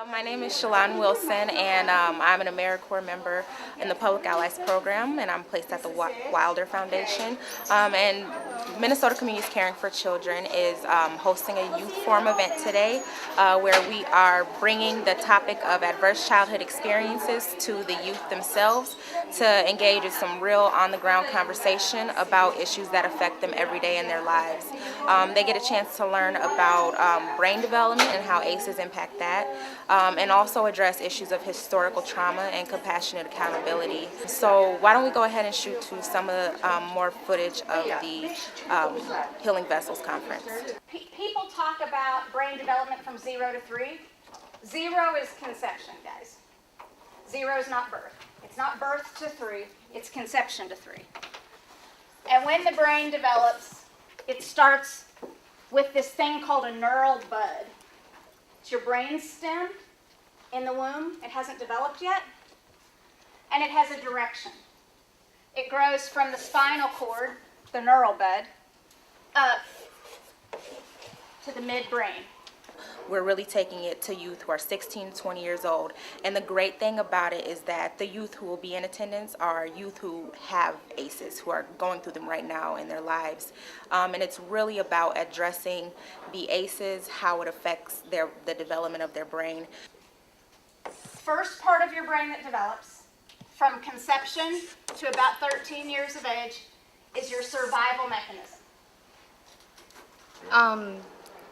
My name is Shalon Wilson, and I'm an AmeriCorps member in the Public Allies Program, and I'm placed at the Wilder Foundation. And Minnesota Communities Caring for Children is hosting a youth forum event today where we are bringing the topic of adverse childhood experiences to the youth themselves to engage in some real on-the-ground conversation about issues that affect them every day in their lives. They get a chance to learn about brain development and how ACEs impact that, and also address issues of historical trauma and compassionate accountability. So why don't we go ahead and shoot to some of the more footage of the Healing Vessels Conference. People talk about brain development from 0 to 3. 0 is conception, guys. 0 is not birth. It's not birth to 3, it's conception to 3. And when the brain develops, it starts with this thing called a neural bud. It's your brain stem in the womb. It hasn't developed yet. And it has a direction. It grows from the spinal cord, the neural bud, up to the midbrain. We're really taking it to youth who are 16 to 20 years old. And the great thing about it is that the youth who will be in attendance are youth who have ACEs, who are going through them right now in their lives. And it's really about addressing the ACEs, how it affects the development of their brain. First part of your brain that develops from conception to about 13 years of age is your survival mechanism.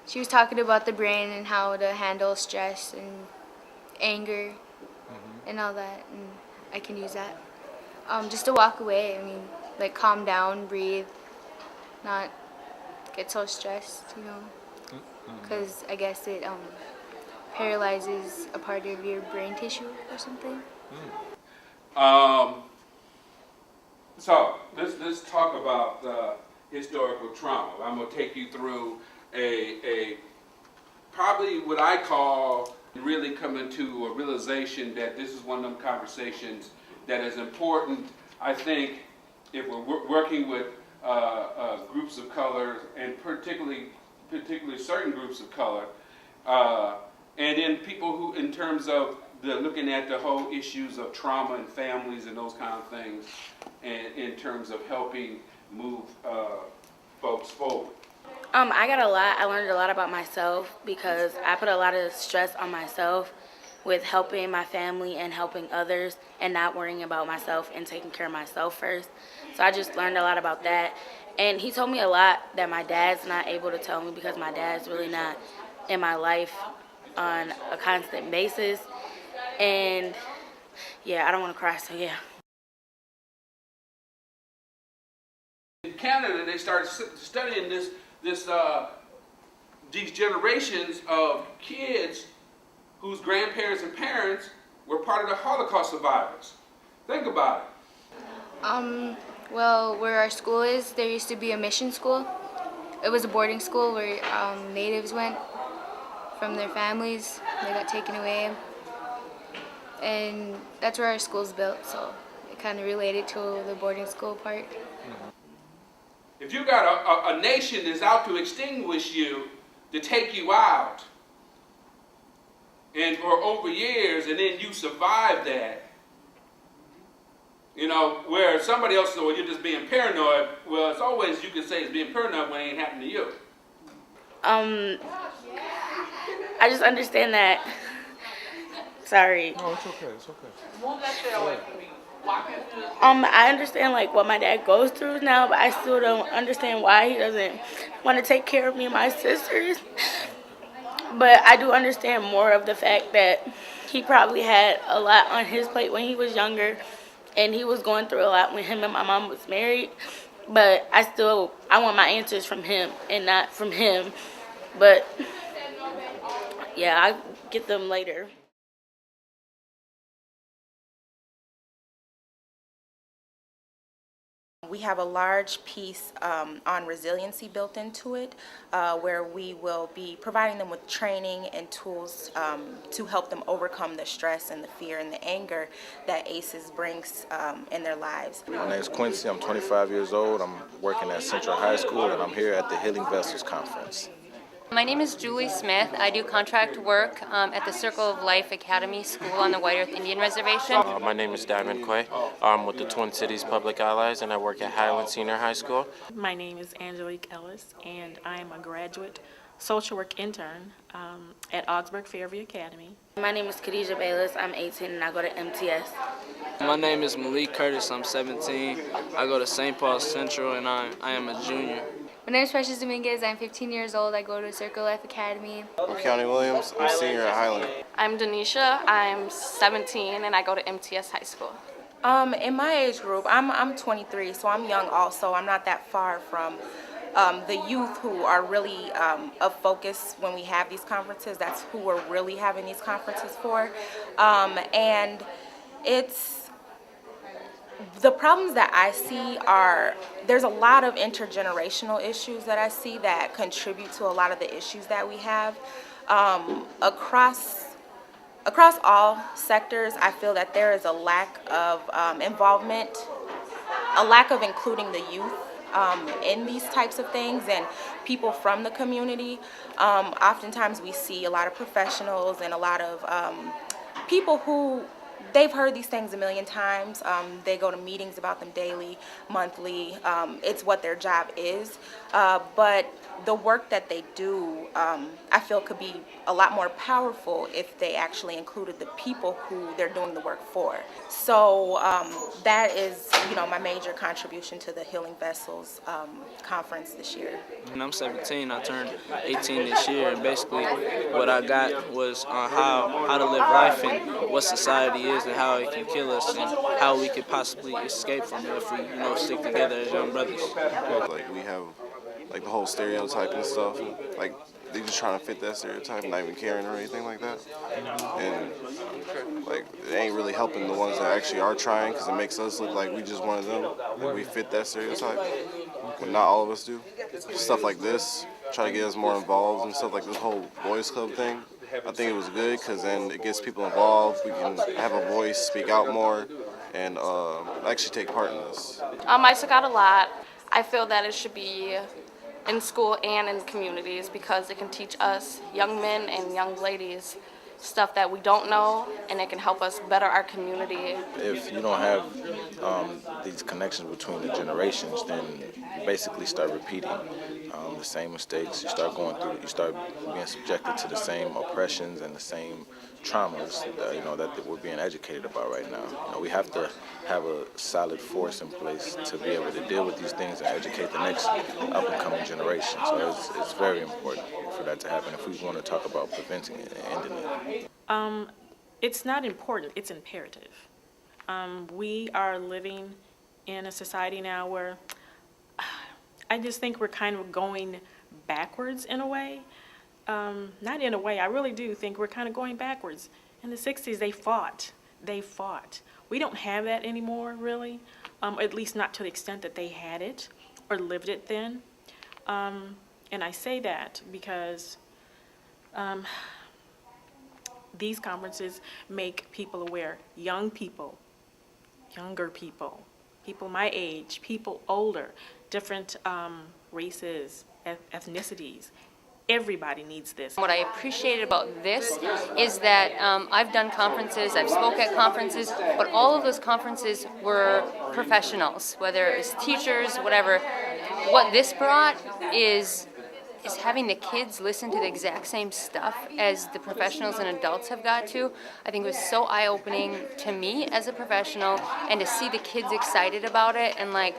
She was talking about the brain and how to handle stress and anger and all that, and I can use that. Just to walk away, like calm down, breathe, not get so stressed, because I guess it paralyzes a part of your brain tissue or something. So let's talk about historical trauma. I'm going to take you through a probably what I call really coming to a realization that this is one of them conversations that is important. I think if we're working with groups of color, and particularly certain groups of color, and then people who, in terms of looking at the whole issues of trauma and families and those kind of things, and in terms of helping move folks forward. I learned a lot about myself because I put a lot of stress on myself with helping my family and helping others and not worrying about myself and taking care of myself first. So I just learned a lot about that. And he told me a lot that my dad's not able to tell me because my dad's really not in my life on a constant basis. And yeah, I don't want to cry, so yeah. In Canada, they started studying these generations of kids whose grandparents and parents were part of the Holocaust survivors. Think about it. Well, where our school is, there used to be a mission school. It was a boarding school where natives went from their families. They got taken away. And that's where our school's built, so it kind of related to the boarding school part. If you got a nation that's out to extinguish you, to take you out, and for over years, and then you survive that, where somebody else says, well, you're just being paranoid. Well, it's always, you can say it's being paranoid when it ain't happened to you. I just understand that. Sorry. No, it's okay. It's okay. I understand what my dad goes through now, but I still don't understand why he doesn't want to take care of me and my sisters. But I do understand more of the fact that he probably had a lot on his plate when he was younger, and he was going through a lot when him and my mom was married. But I want my answers from him and not from him. But yeah, I'll get them later. We have a large piece on resiliency built into it, where we will be providing them with training and tools to help them overcome the stress and the fear and the anger that ACEs brings in their lives. My name is Quincy. I'm 25 years old. I'm working at Central High School, and I'm here at the Healing Vessels Conference. My name is Julie Smith. I do contract work at the Circle of Life Academy School on the White Earth Indian Reservation. My name is Diamond Quay. I'm with the Twin Cities Public Allies, and I work at Highland Senior High School. My name is Angelique Ellis, and I am a graduate social work intern at Augsburg Fairview Academy. My name is Khadijah Bayless. I'm 18 and I go to MTS. My name is Malik Curtis. I'm 17. I go to St. Paul Central, and I am a junior. My name is Precious Dominguez. I'm 15 years old. I go to Circle Life Academy. I'm County Williams. I'm a senior at Highland. I'm Denisha. I'm 17 and I go to MTS High School. In my age group, I'm 23, so I'm young also. I'm not that far from the youth who are really of focus when we have these conferences. That's who we're really having these conferences for. And the problems that I see are, there's a lot of intergenerational issues that I see that contribute to a lot of the issues that we have. Across all sectors, I feel that there is a lack of involvement, a lack of including the youth in these types of things and people from the community. Oftentimes we see a lot of professionals and a lot of people who they've heard these things a million times. They go to meetings about them daily, monthly. It's what their job is. But the work that they do, I feel could be a lot more powerful if they actually included the people who they're doing the work for. So that is, my major contribution to the Healing Vessels conference this year. And I'm 17. I turned 18 this year, and basically what I got was on how to live life and what society is and how it can kill us and how we could possibly escape from it if we, stick together as young brothers. Like we have like the whole stereotype and stuff. Like they just trying to fit that stereotype, not even caring or anything like that. And like it ain't really helping the ones that actually are trying because it makes us look like we just one of them. Like we fit that stereotype, but not all of us do. Stuff like this, try to get us more involved and stuff like this whole boys club thing. I think it was good because then it gets people involved. We can have a voice, speak out more, and actually take part in this. I took out a lot. I feel that it should be in school and in communities because it can teach us young men and young ladies stuff that we don't know, and it can help us better our community. If you don't have these connections between the generations, then you basically start repeating the same mistakes. You start you start being subjected to the same oppressions and the same traumas that we're being educated about right now. We have to have a solid force in place to be able to deal with these things and educate the next up-and-coming generation. So it's very important for that to happen if we want to talk about preventing it and ending it. It's not important, it's imperative. We are living in a society now where I just think we're kind of going backwards in a way. Not in a way, I really do think we're kind of going backwards. In the 60s, they fought. We don't have that anymore, really, at least not to the extent that they had it or lived it then. And I say that because these conferences make people aware, young people, younger people, people my age, people older, different races, ethnicities. Everybody needs this. What I appreciated about this is that I've done conferences, I've spoke at conferences, but all of those conferences were professionals, whether it was teachers, whatever. What this brought is having the kids listen to the exact same stuff as the professionals and adults have got to. I think it was so eye-opening to me as a professional, and to see the kids excited about it and like,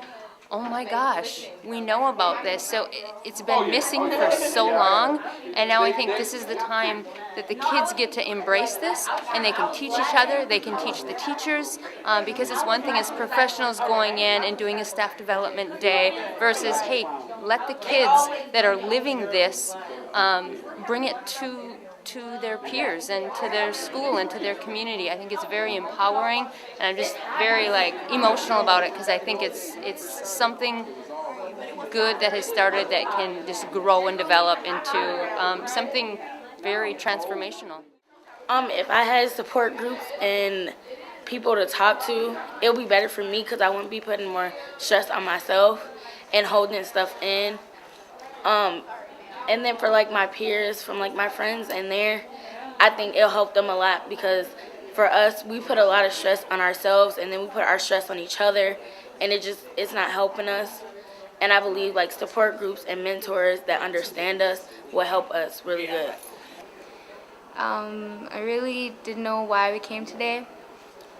oh my gosh, we know about this. So it's been missing for so long, and now I think this is the time that the kids get to embrace this, and they can teach each other, they can teach the teachers, because it's one thing as professionals going in and doing a staff development day versus, hey, let the kids that are living this bring it to their peers and to their school and to their community. I think it's very empowering, and I'm just very emotional about it because I think it's something good that has started that can just grow and develop into something very transformational. If I had support groups and people to talk to, it would be better for me because I wouldn't be putting more stress on myself and holding stuff in. And then for like my peers, from like my friends in there, I think it'll help them a lot because for us, we put a lot of stress on ourselves and then we put our stress on each other, and it's not helping us. And I believe like support groups and mentors that understand us will help us really good. I really didn't know why we came today,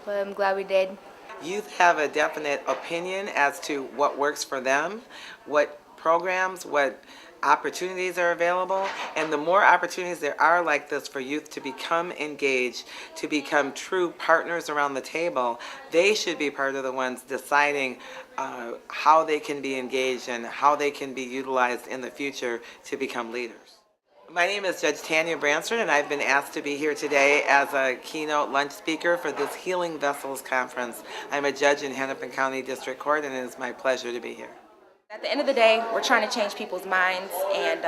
but I'm glad we did. Youth have a definite opinion as to what works for them, what programs, what opportunities are available, and the more opportunities there are like this for youth to become engaged, to become true partners around the table, they should be part of the ones deciding how they can be engaged and how they can be utilized in the future to become leaders. My name is Judge Tanya Bransford, and I've been asked to be here today as a keynote lunch speaker for this Healing Vessels Conference. I'm a judge in Hennepin County District Court, and it is my pleasure to be here. At the end of the day, we're trying to change people's minds, and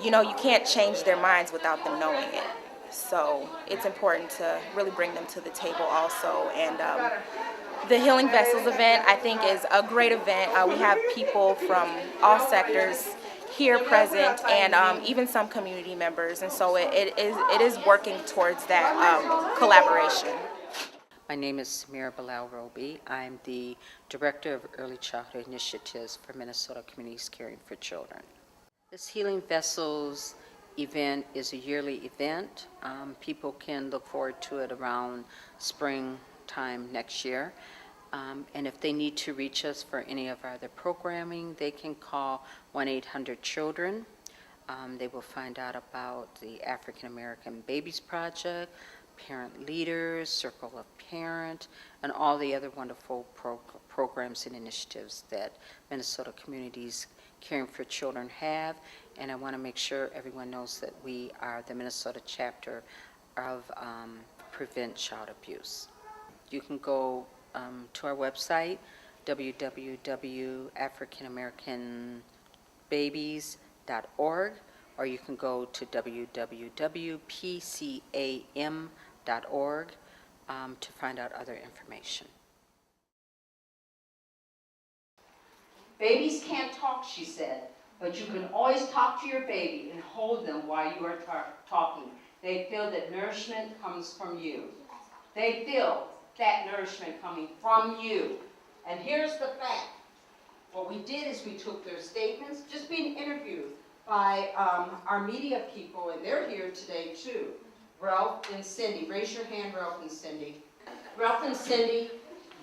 you know, you can't change their minds without them knowing it. So it's important to really bring them to the table also. And the Healing Vessels event, I think, is a great event. We have people from all sectors here present, and even some community members, and so it is working towards that collaboration. My name is Samira Bilal Roby. I'm the Director of Early Childhood Initiatives for Minnesota Communities Caring for Children. This Healing Vessels event is a yearly event. People can look forward to it around springtime next year. And if they need to reach us for any of our other programming, they can call 1-800-CHILDREN. They will find out about the African American Babies Project, Parent Leaders, Circle of Parent, and all the other wonderful programs and initiatives that Minnesota Communities Caring for Children have. And I want to make sure everyone knows that we are the Minnesota chapter of Prevent Child Abuse. You can go to our website, www.africanamericanbabies.org, or you can go to www.pcam.org to find out other information. Babies can't talk, she said, but you can always talk to your baby and hold them while you are talking. They feel that nourishment comes from you. They feel that nourishment coming from you. And here's the fact. What we did is we took their statements, just being interviewed by our media people, and they're here today too. Ralph and Cindy. Raise your hand, Ralph and Cindy. Ralph and Cindy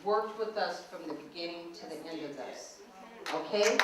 worked with us from the beginning to the end of this. Okay?